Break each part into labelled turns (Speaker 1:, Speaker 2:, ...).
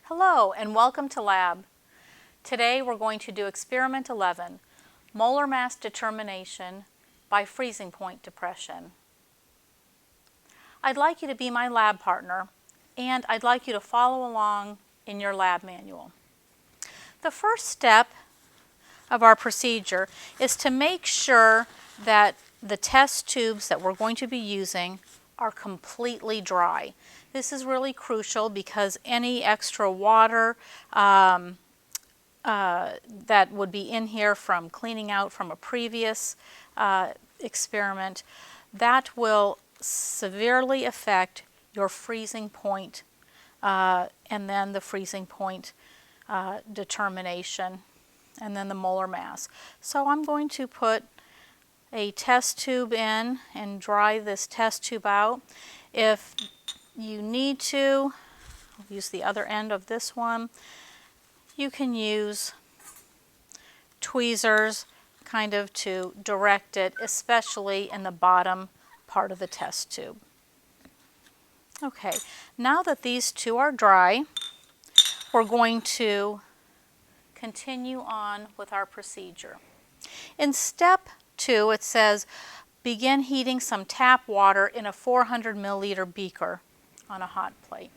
Speaker 1: Hello and welcome to lab. Today we're going to do experiment 11, molar mass determination by freezing point depression. I'd like you to be my lab partner and I'd like you to follow along in your lab manual. The first step of our procedure is to make sure that the test tubes that we're going to be using are completely dry. This is really crucial because any extra water that would be in here from cleaning out from a previous experiment, that will severely affect your freezing point and then the freezing point determination and then the molar mass. So I'm going to put a test tube in and dry this test tube out. If you need to, I'll use the other end of this one. You can use tweezers kind of to direct it, especially in the bottom part of the test tube. Okay, now that these two are dry, we're going to continue on with our procedure. In step 2, it says, begin heating some tap water in a 400 milliliter beaker on a hot plate.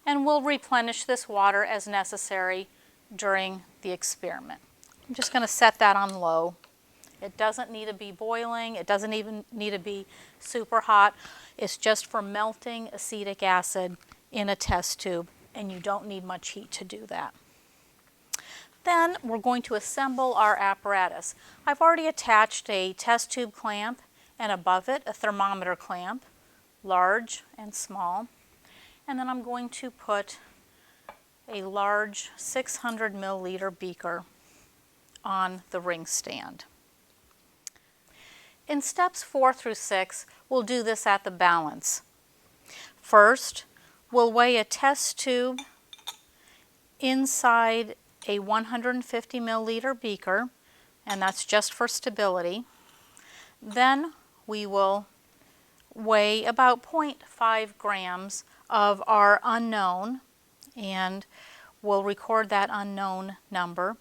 Speaker 1: And we'll replenish this water as necessary during the experiment. I'm just going to set that on low. It doesn't need to be boiling. It doesn't even need to be super hot. It's just for melting acetic acid in a test tube, and you don't need much heat to do that. Then we're going to assemble our apparatus. I've already attached a test tube clamp and above it a thermometer clamp, large and small. And then I'm going to put a large 600 milliliter beaker on the ring stand. In steps 4 through 6, we'll do this at the balance. First, we'll weigh a test tube inside a 150 milliliter beaker, and that's just for stability. Then we will weigh about 0.5 grams of our unknown, and we'll record that unknown number.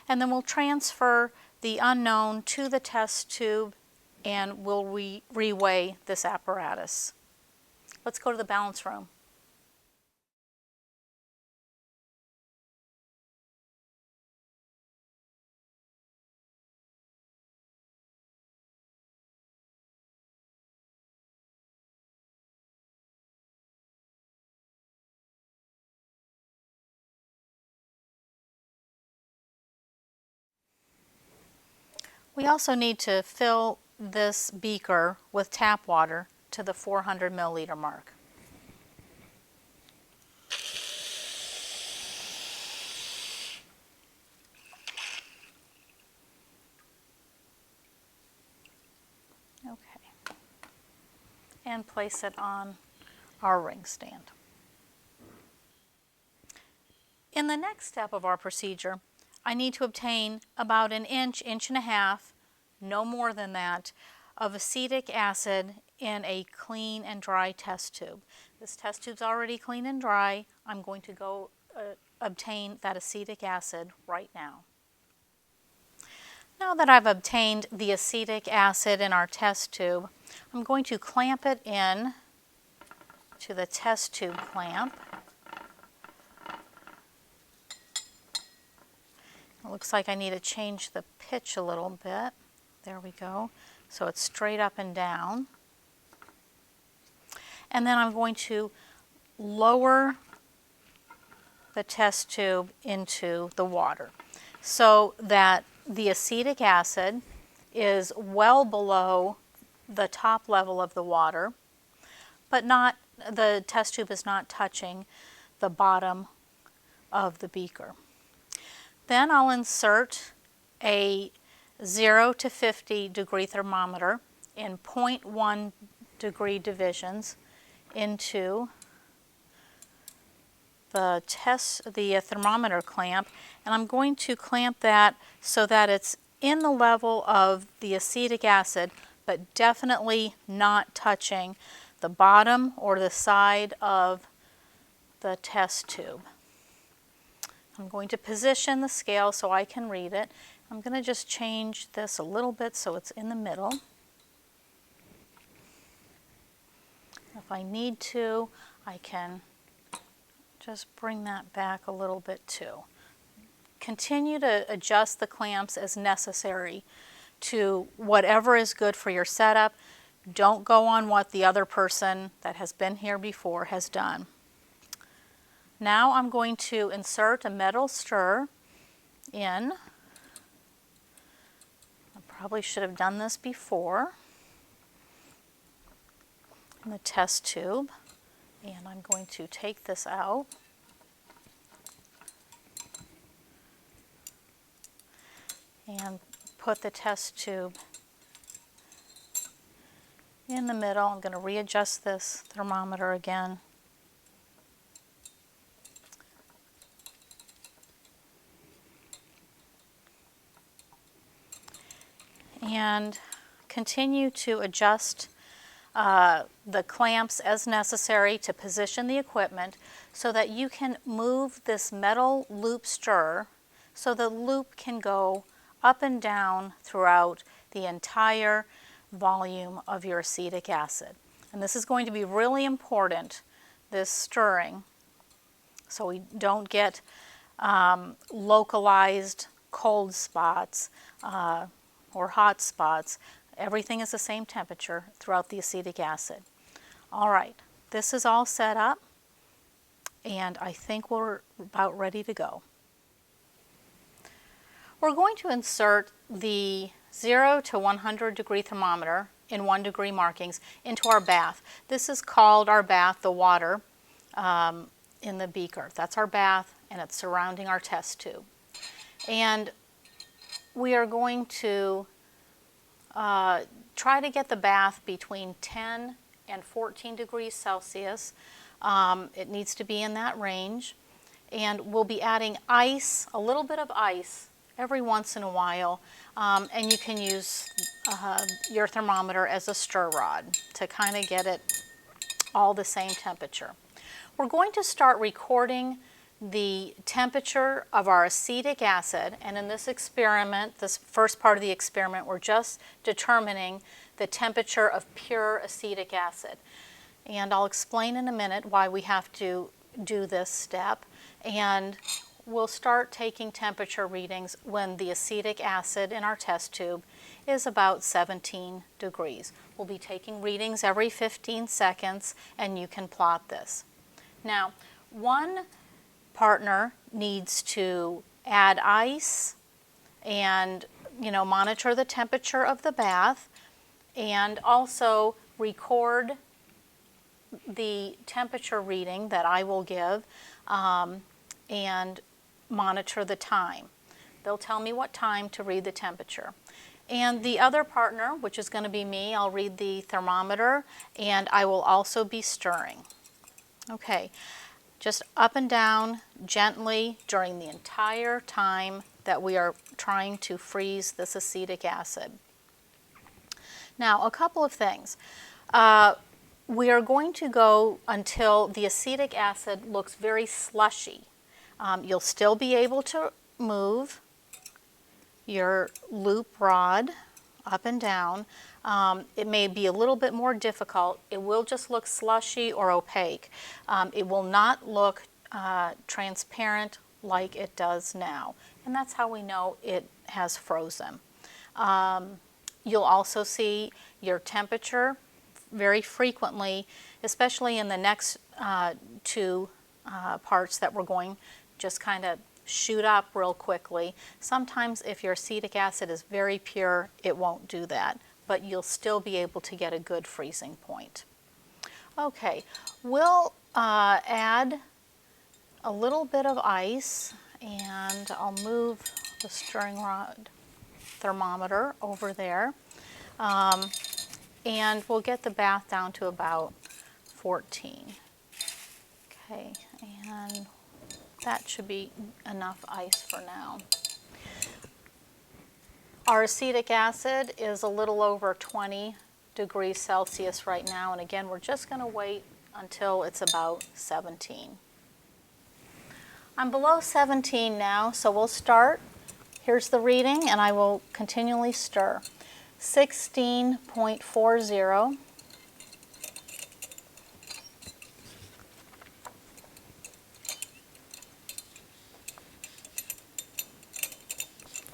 Speaker 1: And then we'll transfer the unknown to the test tube and we'll reweigh this apparatus. Let's go to the balance room. We also need to fill this beaker with tap water to the 400 milliliter mark. Okay. And place it on our ring stand. In the next step of our procedure, I need to obtain about an inch and a half, no more than that, of acetic acid in a clean and dry test tube. This test tube's already clean and dry. I'm going to go obtain that acetic acid right now. Now that I've obtained the acetic acid in our test tube, I'm going to clamp it in to the test tube clamp. It looks like I need to change the pitch a little bit. There we go. So it's straight up and down. And then I'm going to lower the test tube into the water so that the acetic acid is well below the top level of the water, but the test tube is not touching the bottom of the beaker. Then I'll insert a 0 to 50 degree thermometer in 0.1 degree divisions into the thermometer clamp, and I'm going to clamp that so that it's in the level of the acetic acid but definitely not touching the bottom or the side of the test tube. I'm going to position the scale so I can read it. I'm going to just change this a little bit so it's in the middle. If I need to, I can just bring that back a little bit too. Continue to adjust the clamps as necessary to whatever is good for your setup. Don't go on what the other person that has been here before has done. Now I'm going to insert a metal stir in. I probably should have done this before in the test tube. And I'm going to take this out. And put the test tube in the middle. I'm going to readjust this thermometer again. And continue to adjust the clamps as necessary to position the equipment so that you can move this metal loop stir so the loop can go up and down throughout the entire volume of your acetic acid. And this is going to be really important, this stirring, so we don't get localized cold spots or hot spots. Everything is the same temperature throughout the acetic acid. All right, this is all set up, and I think we're about ready to go. We're going to insert the 0 to 100 degree thermometer in 1 degree markings into our bath. This is called our bath, the water in the beaker. That's our bath, and it's surrounding our test tube. And we are going to try to get the bath between 10 and 14 degrees Celsius. It needs to be in that range. And we'll be adding ice, a little bit of ice, every once in a while, and you can use your thermometer as a stir rod to kind of get it all the same temperature. We're going to start recording the temperature of our acetic acid, and in this experiment, this first part of the experiment, we're just determining the temperature of pure acetic acid. And I'll explain in a minute why we have to do this step, and we'll start taking temperature readings when the acetic acid in our test tube is about 17 degrees. We'll be taking readings every 15 seconds, and you can plot this. Now, one partner needs to add ice and monitor the temperature of the bath, and also record the temperature reading that I will give, and monitor the time. They'll tell me what time to read the temperature. And the other partner, which is going to be me, I'll read the thermometer, and I will also be stirring. Okay, just up and down gently during the entire time that we are trying to freeze this acetic acid. Now, a couple of things. We are going to go until the acetic acid looks very slushy. You'll still be able to move your loop rod up and down. It may be a little bit more difficult. It will just look slushy or opaque. It will not look transparent like it does now. And that's how we know it has frozen. You'll also see your temperature very frequently, especially in the next two parts that we're going just kind of shoot up real quickly. Sometimes if your acetic acid is very pure, it won't do that, but you'll still be able to get a good freezing point. Okay, we'll add a little bit of ice, and I'll move the stirring rod thermometer over there, and we'll get the bath down to about 14. Okay, and that should be enough ice for now. Our acetic acid is a little over 20 degrees Celsius right now, and again, we're just going to wait until it's about 17. I'm below 17 now, so we'll start. Here's the reading, and I will continually stir. 16.40.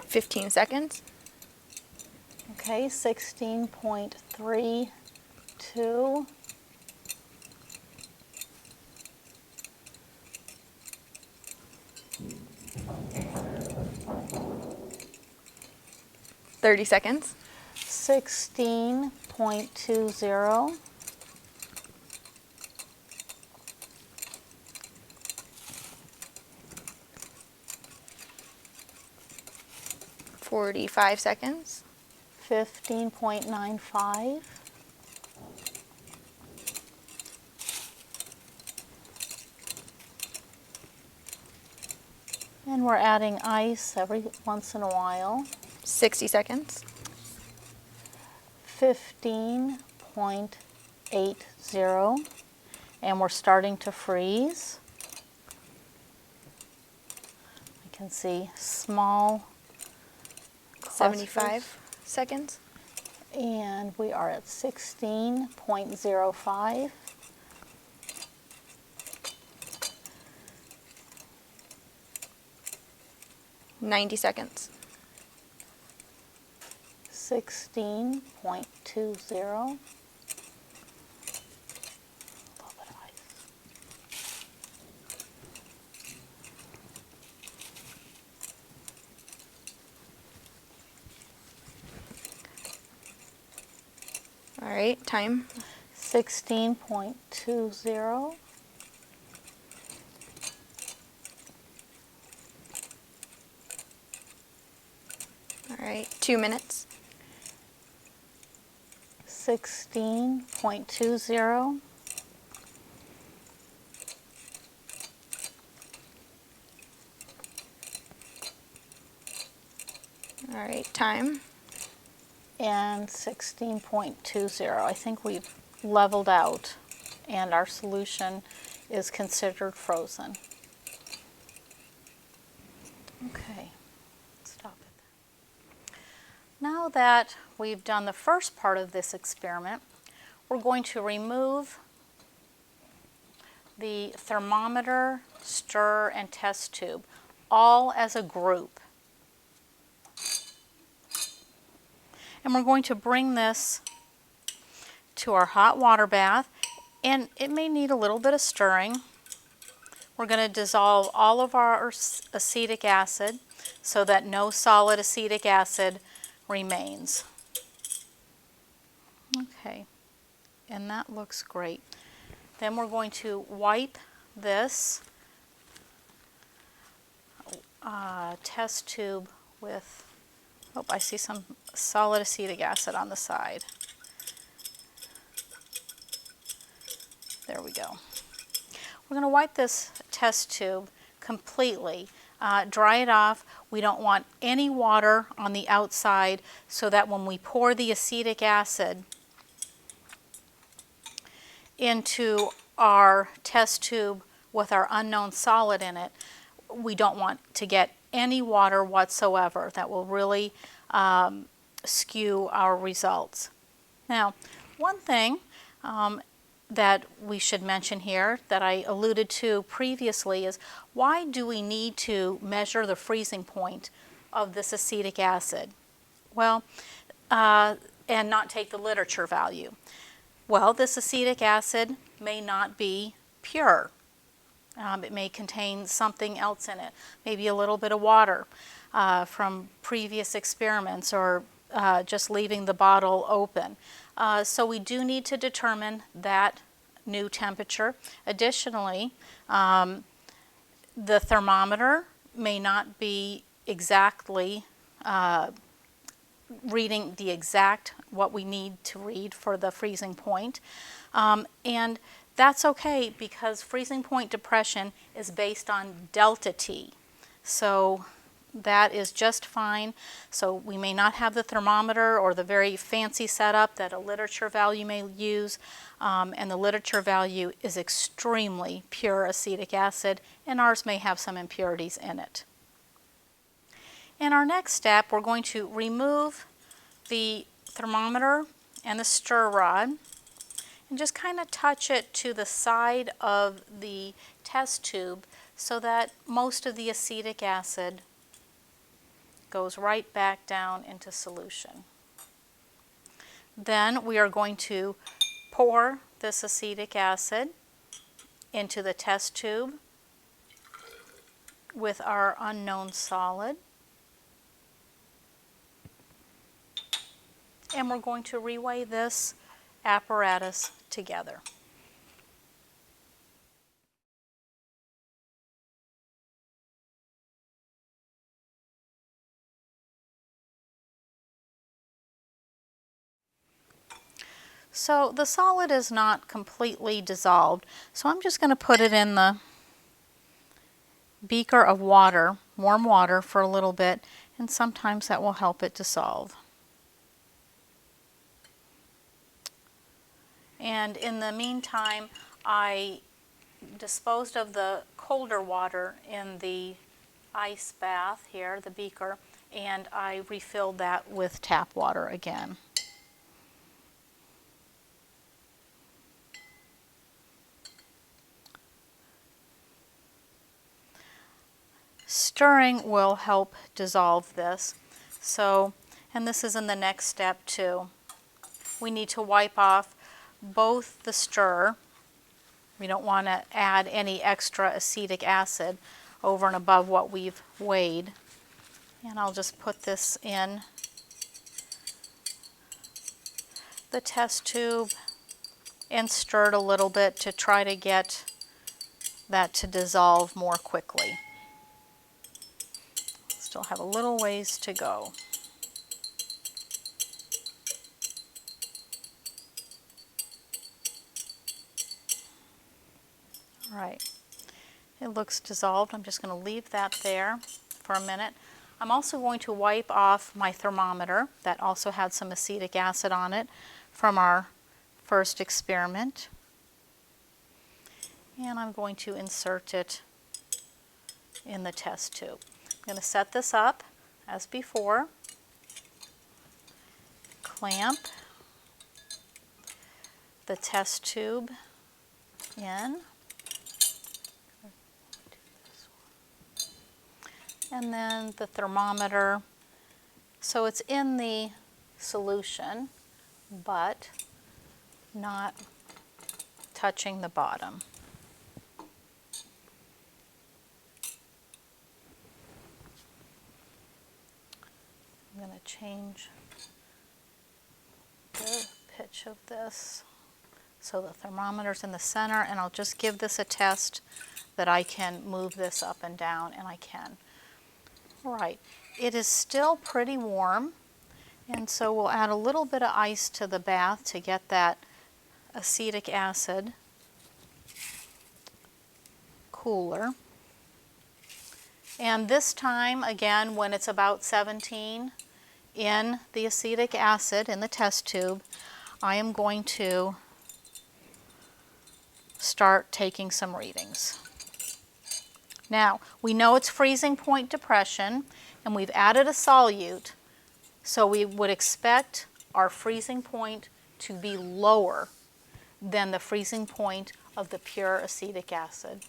Speaker 2: 15 seconds.
Speaker 1: Okay, 16.32.
Speaker 2: 30 seconds.
Speaker 1: 16.20.
Speaker 2: 45 seconds.
Speaker 1: 15.95. 'And we're adding ice every once in a while.
Speaker 2: 60 seconds.
Speaker 1: 15.80. And we're starting to freeze. I can see small clusters.
Speaker 2: 75 seconds.
Speaker 1: And we are at 16.05.
Speaker 2: 90 seconds.
Speaker 1: 16.20. A little bit of ice.
Speaker 2: All right, time.
Speaker 1: 16.20.
Speaker 2: All right, 2 minutes.
Speaker 1: 16.20.
Speaker 2: All right, time.
Speaker 1: And 16.20. I think we've leveled out and our solution is considered frozen. Okay, stop it. Now that we've done the first part of this experiment, we're going to remove the thermometer, stir, and test tube all as a group. And we're going to bring this to our hot water bath, and it may need a little bit of stirring. We're going to dissolve all of our acetic acid so that no solid acetic acid remains. Okay, and that looks great. Then we're going to wipe this test tube with, oh, I see some solid acetic acid on the side. There we go. We're going to wipe this test tube completely, dry it off. We don't want any water on the outside so that when we pour the acetic acid into our test tube with our unknown solid in it, we don't want to get any water whatsoever. That will really skew our results. Now, one thing that we should mention here that I alluded to previously is, why do we need to measure the freezing point of this acetic acid? Well, and not take the literature value. Well, this acetic acid may not be pure. It may contain something else in it, maybe a little bit of water from previous experiments, or just leaving the bottle open. So we do need to determine that new temperature. Additionally, the thermometer may not be exactly reading the exact what we need to read for the freezing point. And that's okay, because freezing point depression is based on delta T. So that is just fine. So we may not have the thermometer or the very fancy setup that a literature value may use, and the literature value is extremely pure acetic acid, and ours may have some impurities in it. In our next step, we're going to remove the thermometer and the stir rod and just kind of touch it to the side of the test tube so that most of the acetic acid goes right back down into solution. Then we are going to pour this acetic acid into the test tube with our unknown solid. And we're going to reweigh this apparatus together. So the solid is not completely dissolved, so I'm just going to put it in the beaker of water, warm water, for a little bit, and sometimes that will help it dissolve. And in the meantime, I disposed of the colder water in the ice bath here, the beaker, and I refilled that with tap water again. Stirring will help dissolve this. So, and this is in the next step too. We need to wipe off both the stir. We don't want to add any extra acetic acid over and above what we've weighed. And I'll just put this in the test tube and stir it a little bit to try to get that to dissolve more quickly. Still have a little ways to go. All right, it looks dissolved. I'm just going to leave that there for a minute. I'm also going to wipe off my thermometer that also had some acetic acid on it from our first experiment. And I'm going to insert it in the test tube. I'm going to set this up as before, clamp the test tube in, and then the thermometer, so it's in the solution but not touching the bottom. I'm going to change the pitch of this so the thermometer's in the center, and I'll just give this a test that I can move this up and down, and I can. All right, it is still pretty warm, and so we'll add a little bit of ice to the bath to get that acetic acid cooler. And this time, again, when it's about 17 in the acetic acid in the test tube, I am going to start taking some readings. Now, we know it's freezing point depression, and we've added a solute, so we would expect our freezing point to be lower than the freezing point of the pure acetic acid.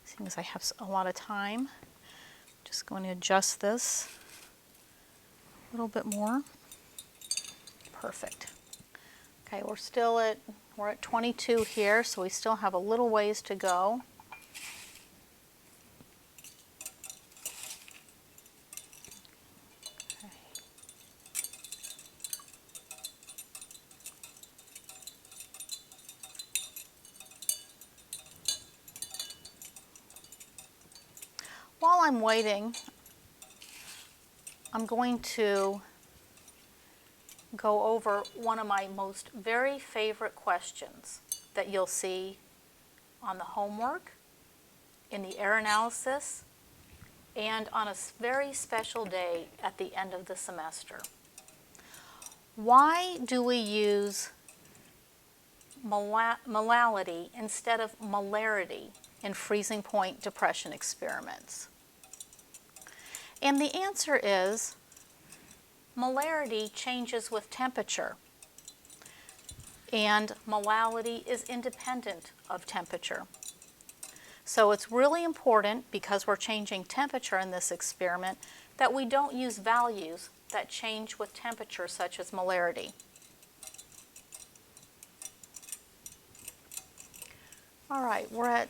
Speaker 1: Seeing as I have a lot of time, I'm just going to adjust this a little bit more. Perfect. Okay, we're at 22 here, so we still have a little ways to go. Okay. While I'm waiting, I'm going to go over one of my most very favorite questions that you'll see on the homework, in the air analysis, and on a very special day at the end of the semester. Why do we use molality instead of molarity in freezing point depression experiments? And the answer is molarity changes with temperature, and molality is independent of temperature. So it's really important, because we're changing temperature in this experiment, that we don't use values that change with temperature, such as molarity. All right, we're at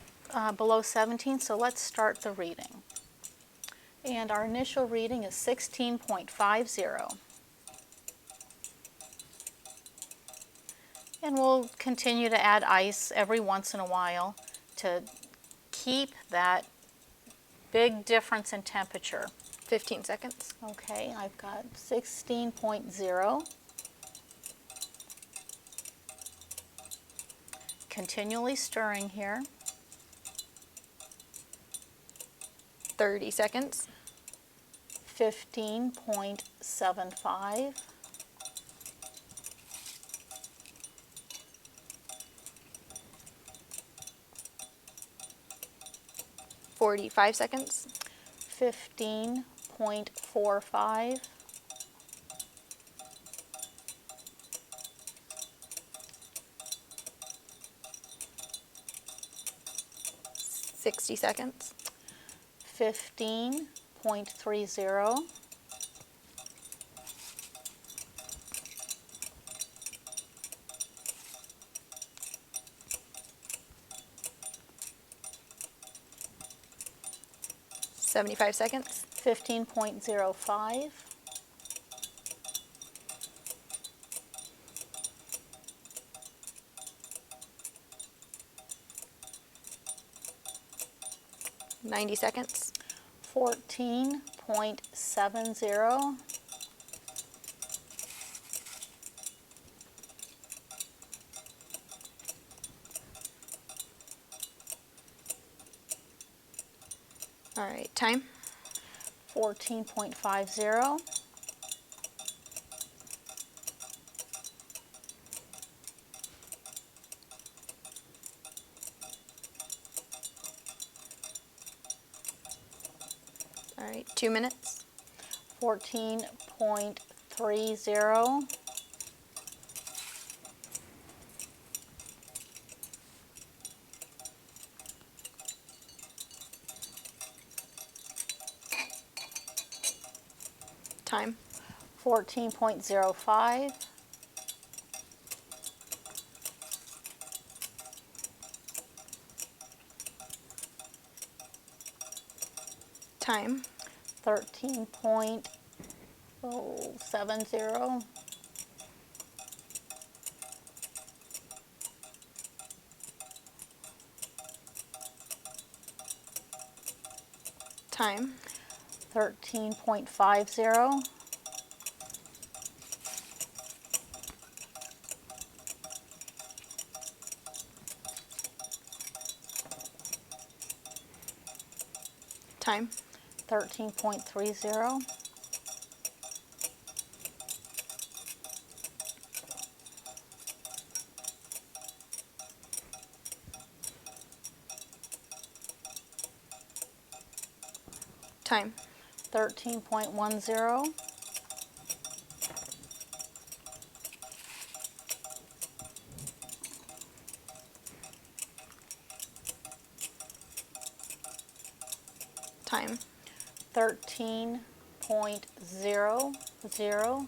Speaker 1: below 17, so let's start the reading. And our initial reading is 16.50. And we'll continue to add ice every once in a while to keep that big difference in temperature.
Speaker 2: 15 seconds.
Speaker 1: Okay, I've got 16.0. Continually stirring here.
Speaker 2: 30 seconds.
Speaker 1: 15.75.
Speaker 2: 45 seconds.
Speaker 1: 15.45.
Speaker 2: 60 seconds.
Speaker 1: 15.30.
Speaker 2: 75 seconds.
Speaker 1: 15.05.
Speaker 2: 90 seconds.
Speaker 1: 14.70.
Speaker 2: 'Alright, time.
Speaker 1: 14.50.
Speaker 2: 2 minutes.
Speaker 1: 14.30. 14.05. 13.70. 13.50. 13.30. 13.10. 13.00.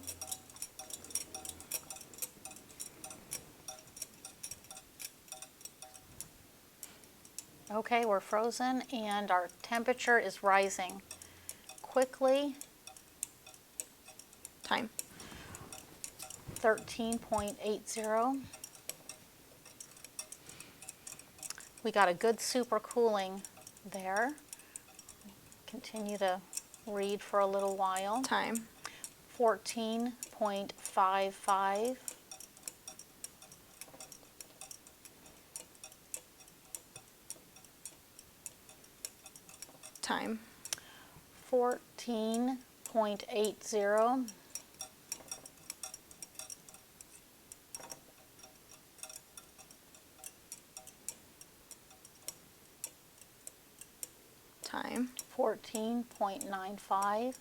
Speaker 1: Okay, we're frozen and our temperature is rising quickly. 13.80. We got a good supercooling there. Continue to read for a little while. 14.55. 14.56. 14.80.
Speaker 2: Time.
Speaker 1: 14.95.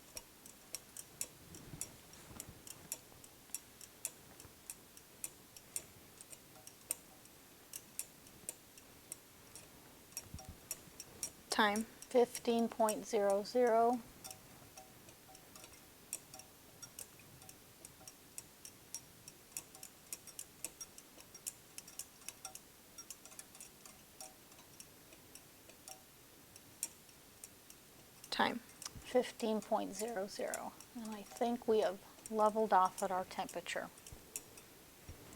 Speaker 2: Time.
Speaker 1: 15.00.
Speaker 2: Time.
Speaker 1: 15.00. And I think we have leveled off at our temperature.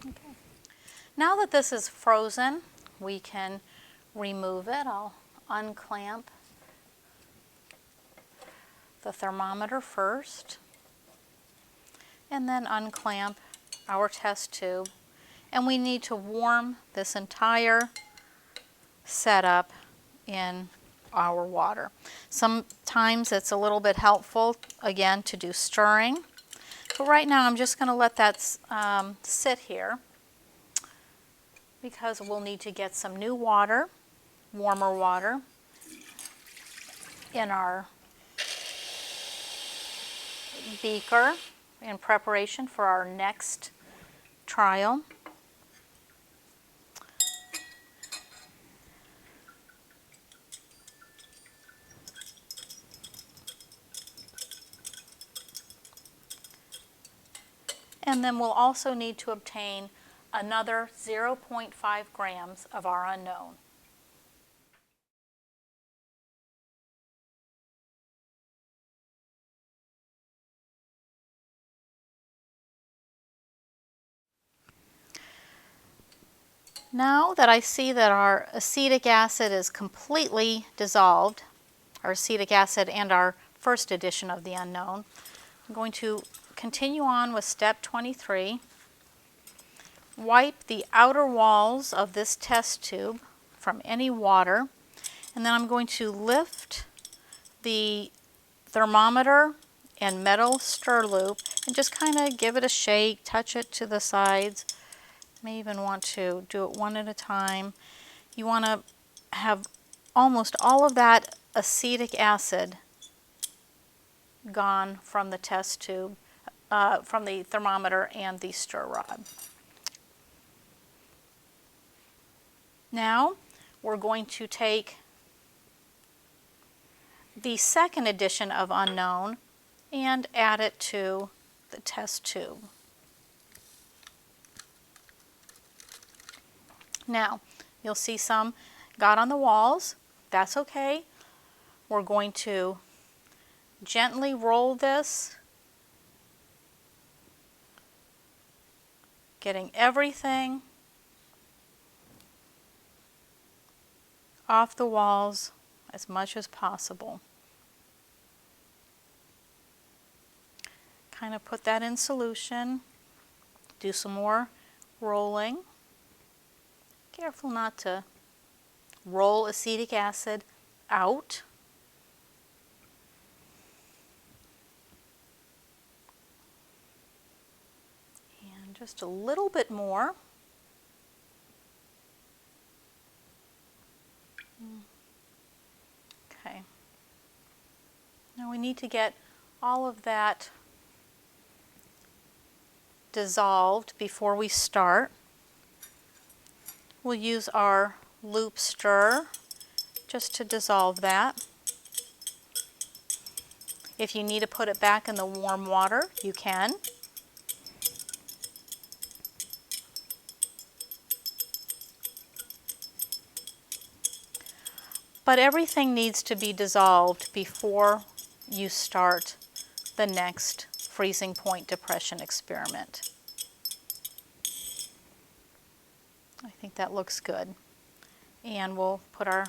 Speaker 1: Okay. Now that this is frozen, we can remove it. I'll unclamp the thermometer first, and then unclamp our test tube. And we need to warm this entire setup in our water. Sometimes it's a little bit helpful, again, to do stirring. But right now I'm just going to let that sit here, because we'll need to get some new water, warmer water, in our beaker in preparation for our next trial. And then we'll also need to obtain another 0.5 grams of our unknown. Now that I see that our acetic acid is completely dissolved, our acetic acid and our first addition of the unknown, I'm going to continue on with step 23. Wipe the outer walls of this test tube from any water, and then I'm going to lift the thermometer and metal stir loop and just kind of give it a shake, touch it to the sides. May even want to do it one at a time. You want to have almost all of that acetic acid gone from the test tube, from the thermometer and the stir rod. Now we're going to take the second addition of unknown and add it to the test tube. Now, you'll see some got on the walls. That's okay. We're going to gently roll this, getting everything off the walls as much as possible. Kind of put that in solution. Do some more rolling. Careful not to roll acetic acid out. And just a little bit more. Okay. Now we need to get all of that dissolved before we start. We'll use our loop stir just to dissolve that. If you need to put it back in the warm water, you can. But everything needs to be dissolved before you start the next freezing point depression experiment. I think that looks good. And we'll put our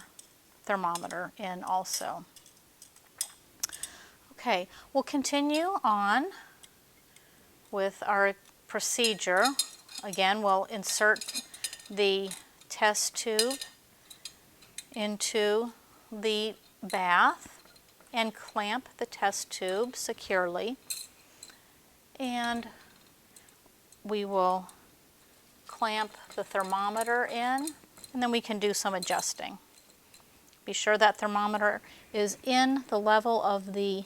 Speaker 1: thermometer in also. Okay, we'll continue on with our procedure. Again, we'll insert the test tube into the bath. and clamp the test tube securely. And we will clamp the thermometer in, and then we can do some adjusting. Be sure that thermometer is in the level of the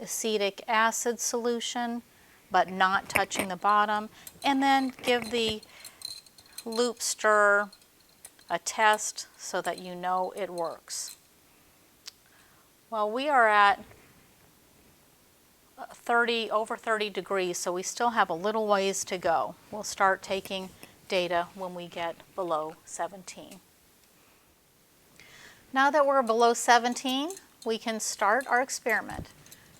Speaker 1: acetic acid solution, but not touching the bottom. And then give the loop stir a test so that you know it works. Well, we are at over 30 degrees, so we still have a little ways to go. We'll start taking data when we get below 17. Now that we're below 17, we can start our experiment.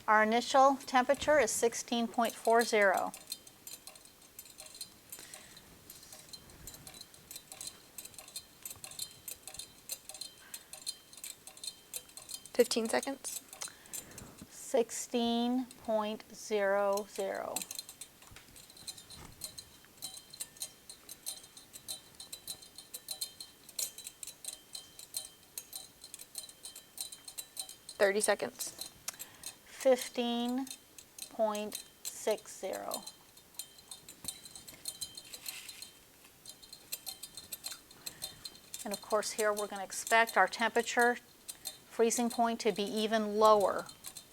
Speaker 1: Our initial temperature is 16.40.
Speaker 2: 15 seconds.
Speaker 1: 16.00.
Speaker 2: Thirty seconds.
Speaker 1: 15.60. And of course here we're going to expect our temperature freezing point to be even lower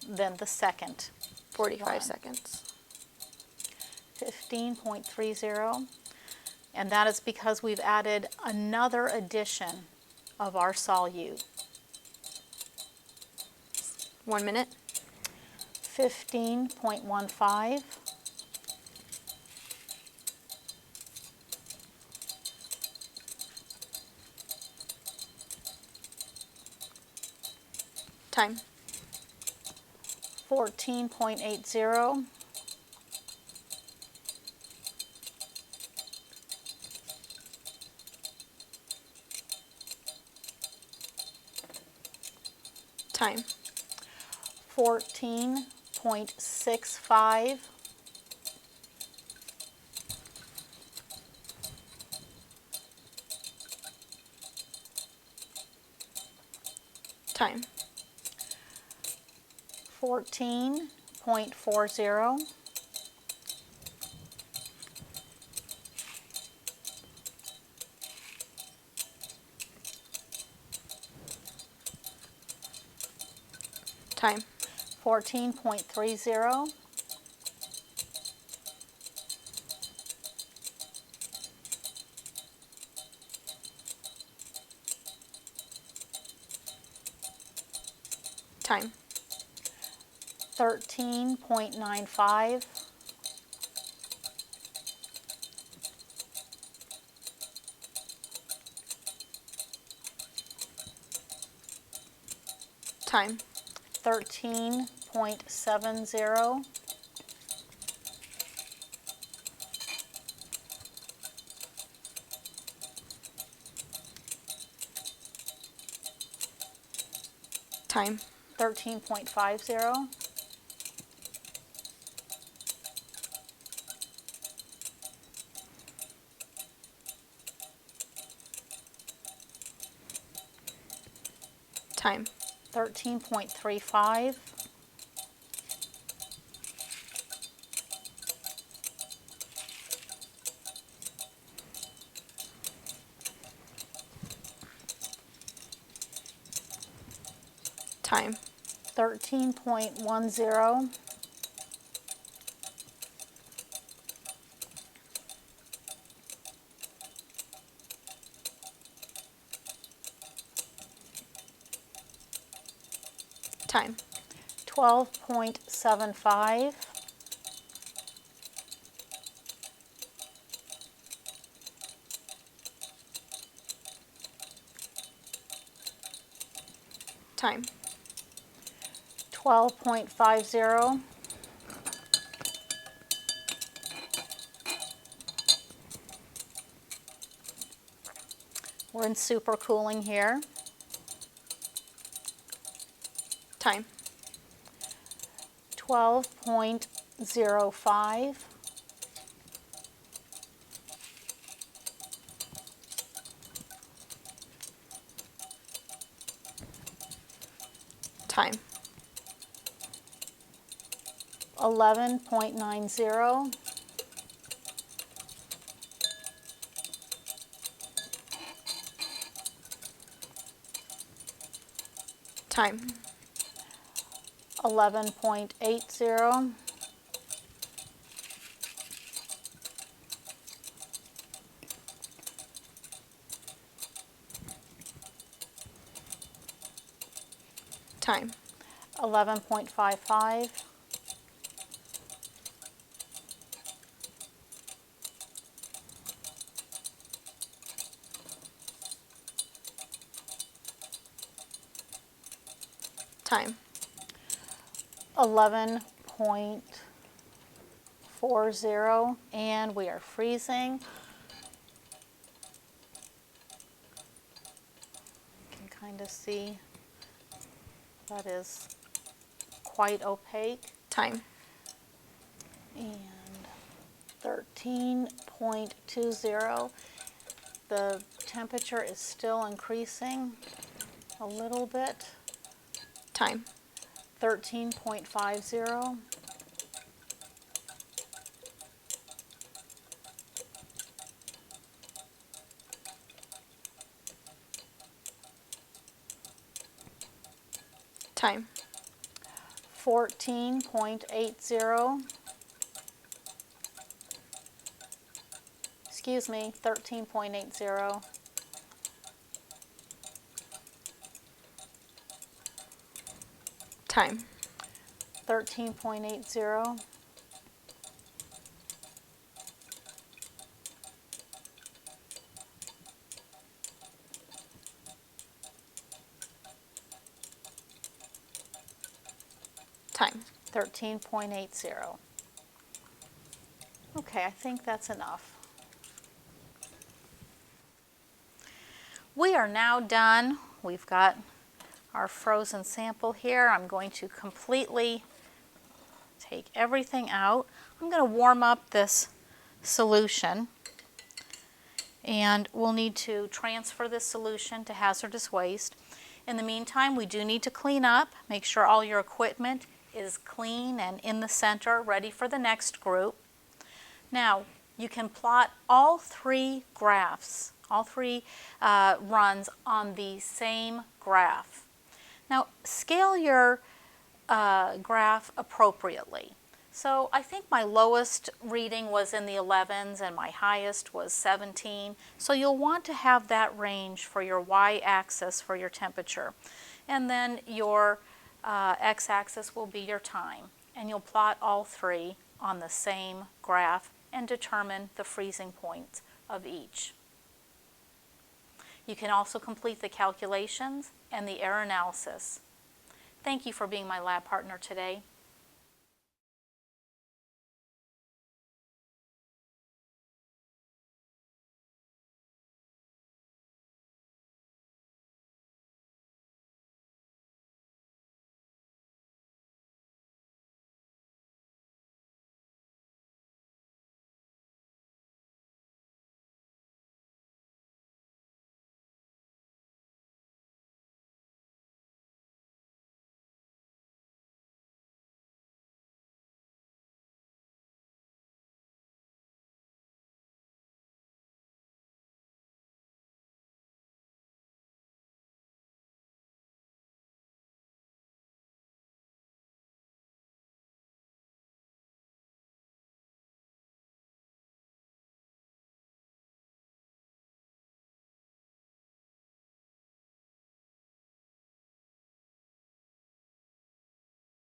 Speaker 1: than the second
Speaker 2: 45
Speaker 1: one.
Speaker 2: seconds.
Speaker 1: 15.30. And that is because we've added another addition of our solute.
Speaker 2: 1 minute.
Speaker 1: 15.15. 14.80. 14.65. 14.40. 14.30. 13.95. 13.70. 13.50. 13.35. 13.10. 12.75. 12.50. 'We're in supercooling here. 12.05.
Speaker 2: 13. Time.
Speaker 1: 11.90.
Speaker 2: Time.
Speaker 1: 11.80.
Speaker 2: Time.
Speaker 1: 11.55.
Speaker 2: Time.
Speaker 1: 11.40, and we are freezing. You can kind of see that is quite opaque.
Speaker 2: Time.
Speaker 1: And 13.20. The temperature is still increasing a little bit.
Speaker 2: Time.
Speaker 1: 13.50.
Speaker 2: Time.
Speaker 1: 14.80. Excuse me, 13.80.
Speaker 2: Time.
Speaker 1: 13.80.
Speaker 2: Time.
Speaker 1: 13.80. Okay, I think that's enough. We are now done. We've got our frozen sample here. I'm going to completely take everything out. I'm going to warm up this solution, and we'll need to transfer this solution to hazardous waste. In the meantime, we do need to clean up, make sure all your equipment is clean and in the center, ready for the next group. Now, you can plot all three graphs, all three runs on the same graph. Now, scale your graph appropriately. So I think my lowest reading was in the 11s and my highest was 17. So you'll want to have that range for your y-axis for your temperature. And then your x-axis will be your time. And you'll plot all three on the same graph and determine the freezing points of each. You can also complete the calculations and the error analysis. Thank you for being my lab partner today.